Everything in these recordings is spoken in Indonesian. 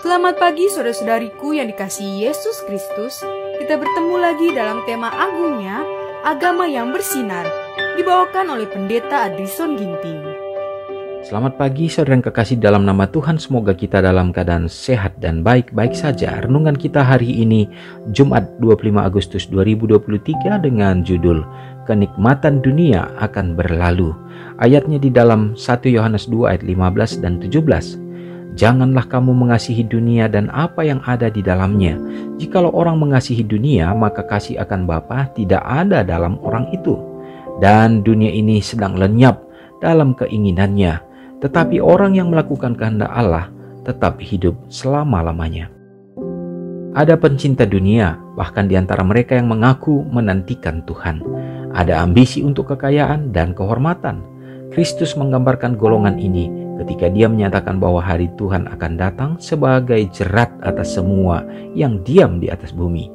Selamat pagi saudara-saudariku yang dikasihi Yesus Kristus. Kita bertemu lagi dalam tema agungnya, agama yang bersinar, dibawakan oleh Pendeta Adrison Ginting. Selamat pagi saudara yang kekasih dalam nama Tuhan. Semoga kita dalam keadaan sehat dan baik-baik saja. Renungan kita hari ini Jumat 25 Agustus 2023 dengan judul Kenikmatan Dunia Akan Berlalu. Ayatnya di dalam 1 Yohanes 2 ayat 15 dan 17. Janganlah kamu mengasihi dunia dan apa yang ada di dalamnya. Jikalau orang mengasihi dunia, maka kasih akan Bapa tidak ada dalam orang itu. Dan dunia ini sedang lenyap dalam keinginannya. Tetapi orang yang melakukan kehendak Allah tetap hidup selama-lamanya. Ada pencinta dunia, bahkan di antara mereka yang mengaku menantikan Tuhan. Ada ambisi untuk kekayaan dan kehormatan. Kristus menggambarkan golongan ini ketika dia menyatakan bahwa hari Tuhan akan datang sebagai jerat atas semua yang diam di atas bumi.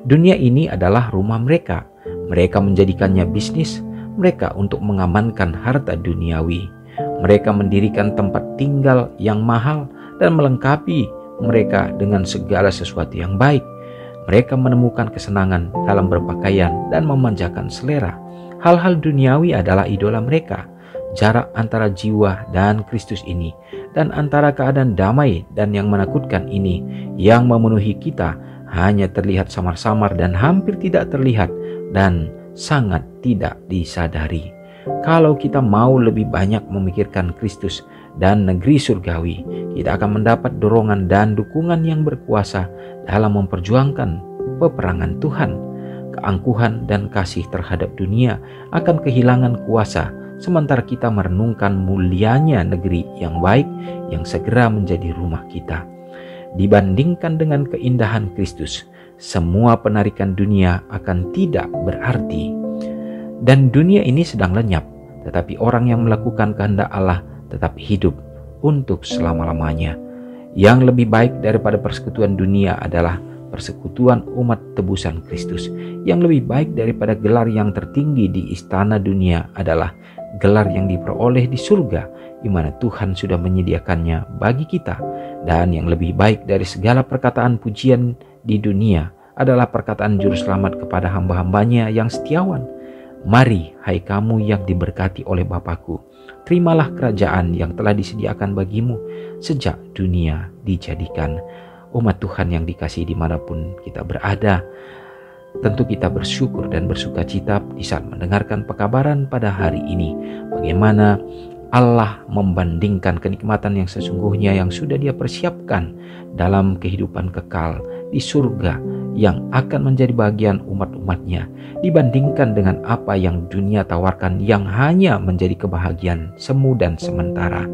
Dunia ini adalah rumah mereka. Mereka menjadikannya bisnis mereka untuk mengamankan harta duniawi. Mereka mendirikan tempat tinggal yang mahal dan melengkapi mereka dengan segala sesuatu yang baik. Mereka menemukan kesenangan dalam berpakaian dan memanjakan selera. Hal-hal duniawi adalah idola mereka. Jarak antara jiwa dan Kristus ini, dan antara keadaan damai dan yang menakutkan ini yang memenuhi kita, hanya terlihat samar-samar dan hampir tidak terlihat dan sangat tidak disadari. Kalau kita mau lebih banyak memikirkan Kristus dan negeri surgawi, kita akan mendapat dorongan dan dukungan yang berkuasa dalam memperjuangkan peperangan Tuhan. Keangkuhan dan kasih terhadap dunia akan kehilangan kuasa sementara kita merenungkan mulianya negeri yang baik yang segera menjadi rumah kita. Dibandingkan dengan keindahan Kristus, semua penarikan dunia akan tidak berarti. Dan dunia ini sedang lenyap, tetapi orang yang melakukan kehendak Allah tetap hidup untuk selama-lamanya. Yang lebih baik daripada persekutuan dunia adalah persekutuan umat tebusan Kristus. Yang lebih baik daripada gelar yang tertinggi di istana dunia adalah gelar yang diperoleh di surga, di mana Tuhan sudah menyediakannya bagi kita. Dan yang lebih baik dari segala perkataan pujian di dunia adalah perkataan juru selamat kepada hamba-hambanya yang setiawan. Mari, hai kamu yang diberkati oleh Bapa-Ku, terimalah kerajaan yang telah disediakan bagimu sejak dunia dijadikan. Umat Tuhan yang dikasihi dimanapun kita berada, tentu kita bersyukur dan bersuka cita di saat mendengarkan pekabaran pada hari ini. Bagaimana Allah membandingkan kenikmatan yang sesungguhnya yang sudah Dia persiapkan dalam kehidupan kekal di surga yang akan menjadi bagian umat-umatnya, dibandingkan dengan apa yang dunia tawarkan yang hanya menjadi kebahagiaan semu dan sementara.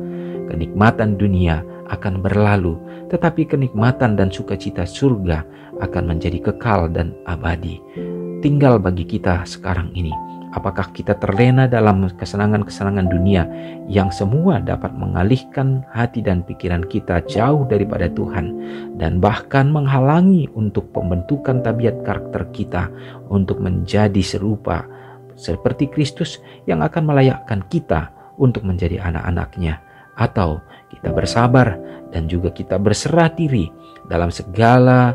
Kenikmatan dunia akan berlalu, tetapi kenikmatan dan sukacita surga akan menjadi kekal dan abadi. Tinggal bagi kita sekarang ini, apakah kita terlena dalam kesenangan-kesenangan dunia yang semua dapat mengalihkan hati dan pikiran kita jauh daripada Tuhan, dan bahkan menghalangi untuk pembentukan tabiat karakter kita untuk menjadi serupa seperti Kristus yang akan melayakkan kita untuk menjadi anak-anaknya. Atau kita bersabar dan juga kita berserah diri dalam segala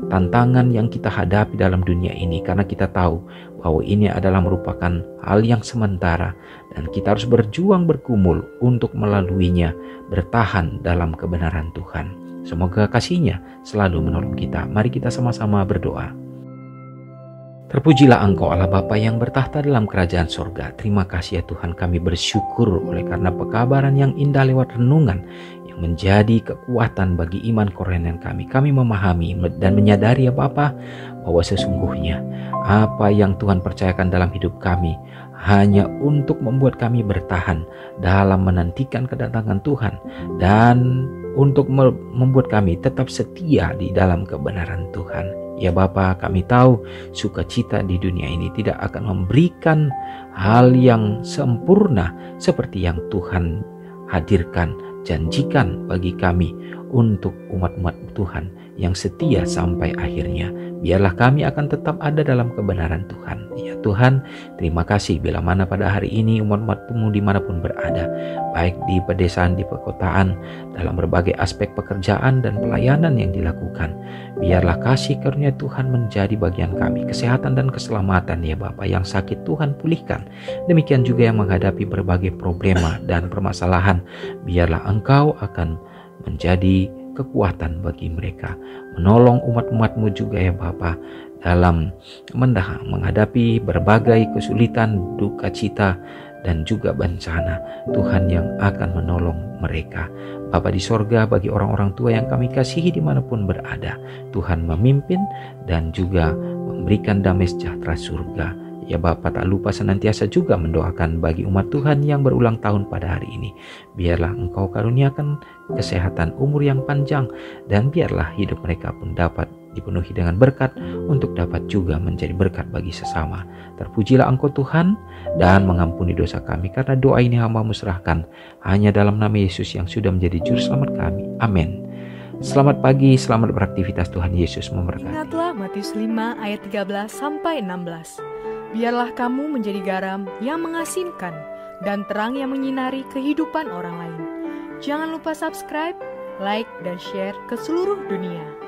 tantangan yang kita hadapi dalam dunia ini, karena kita tahu bahwa ini adalah merupakan hal yang sementara dan kita harus berjuang bergumul untuk melaluinya, bertahan dalam kebenaran Tuhan. Semoga kasih-Nya selalu menolong kita. Mari kita sama-sama berdoa. Terpujilah Engkau Allah Bapa yang bertahta dalam kerajaan sorga. Terima kasih ya Tuhan, kami bersyukur oleh karena pekabaran yang indah lewat renungan yang menjadi kekuatan bagi iman kerohanian kami. Kami memahami dan menyadari ya Bapa bahwa sesungguhnya apa yang Tuhan percayakan dalam hidup kami hanya untuk membuat kami bertahan dalam menantikan kedatangan Tuhan dan untuk membuat kami tetap setia di dalam kebenaran Tuhan. Ya Bapa, kami tahu sukacita di dunia ini tidak akan memberikan hal yang sempurna seperti yang Tuhan hadirkan, janjikan bagi kami untuk umat-umat Tuhan yang setia sampai akhirnya. Biarlah kami akan tetap ada dalam kebenaran Tuhan. Ya Tuhan, terima kasih bila mana pada hari ini umat-umat-Mu dimanapun berada, baik di pedesaan, di perkotaan, dalam berbagai aspek pekerjaan dan pelayanan yang dilakukan. Biarlah kasih karunia Tuhan menjadi bagian kami, kesehatan dan keselamatan ya Bapa. Yang sakit Tuhan pulihkan, demikian juga yang menghadapi berbagai problema dan permasalahan. Biarlah Engkau akan menjadi kekuatan bagi mereka, menolong umat-umat-Mu juga ya Bapa, dalam menghadapi berbagai kesulitan, duka cita, dan juga bencana. Tuhan yang akan menolong mereka. Bapa di sorga, bagi orang-orang tua yang kami kasihi dimanapun berada, Tuhan memimpin dan juga memberikan damai sejahtera surga. Ya Bapa, tak lupa senantiasa juga mendoakan bagi umat Tuhan yang berulang tahun pada hari ini. Biarlah Engkau karuniakan kesehatan, umur yang panjang, dan biarlah hidup mereka pun dapat dipenuhi dengan berkat untuk dapat juga menjadi berkat bagi sesama. Terpujilah Engkau Tuhan dan mengampuni dosa kami, karena doa ini hamba-Mu serahkan hanya dalam nama Yesus yang sudah menjadi juru selamat kami. Amin. Selamat pagi, selamat beraktivitas, Tuhan Yesus memberkati. Ingatlah Matius 5 ayat 13-16. Biarlah kamu menjadi garam yang mengasinkan dan terang yang menyinari kehidupan orang lain. Jangan lupa subscribe, like, dan share ke seluruh dunia.